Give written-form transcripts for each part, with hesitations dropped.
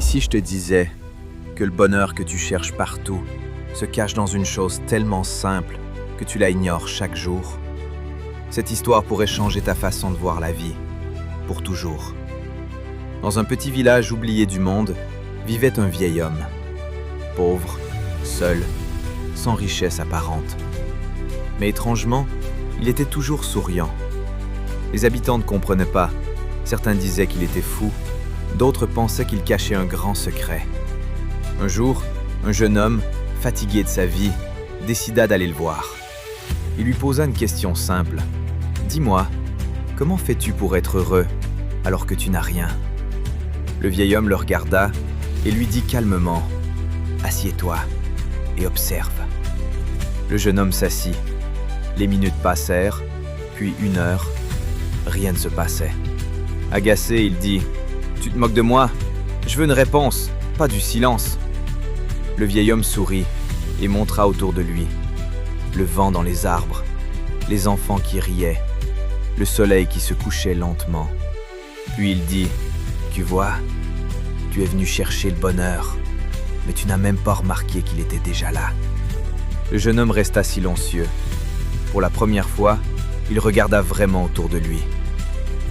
si je te disais que le bonheur que tu cherches partout se cache dans une chose tellement simple que tu la ignores chaque jour? Cette histoire pourrait changer ta façon de voir la vie, pour toujours. Dans un petit village oublié du monde, vivait un vieil homme, pauvre, seul, sans richesse apparente. Mais étrangement, il était toujours souriant. Les habitants ne comprenaient pas. Certains disaient qu'il était fou, d'autres pensaient qu'il cachait un grand secret. Un jour, un jeune homme, fatigué de sa vie, décida d'aller le voir. Il lui posa une question simple. « Dis-moi, comment fais-tu pour être heureux alors que tu n'as rien ?» Le vieil homme le regarda et lui dit calmement « Assieds-toi et observe. » Le jeune homme s'assit. Les minutes passèrent, puis 1 heure. Rien ne se passait. Agacé, il dit « Tu te moques de moi? Je veux une réponse, pas du silence. » Le vieil homme sourit et montra autour de lui. Le vent dans les arbres, les enfants qui riaient, le soleil qui se couchait lentement. Puis il dit « Tu vois, tu es venu chercher le bonheur, mais tu n'as même pas remarqué qu'il était déjà là. » Le jeune homme resta silencieux. Pour la première fois, il regarda vraiment autour de lui.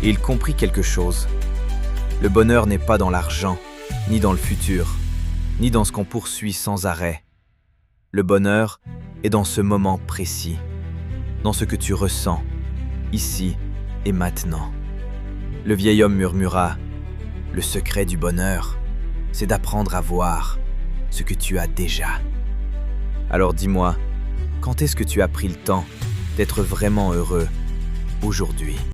Et il comprit quelque chose. Le bonheur n'est pas dans l'argent, ni dans le futur, ni dans ce qu'on poursuit sans arrêt. Le bonheur est dans ce moment précis, dans ce que tu ressens, ici et maintenant. Le vieil homme murmura « Le secret du bonheur, c'est d'apprendre à voir ce que tu as déjà. » Alors dis-moi, quand est-ce que tu as pris le temps d'être vraiment heureux aujourd'hui ?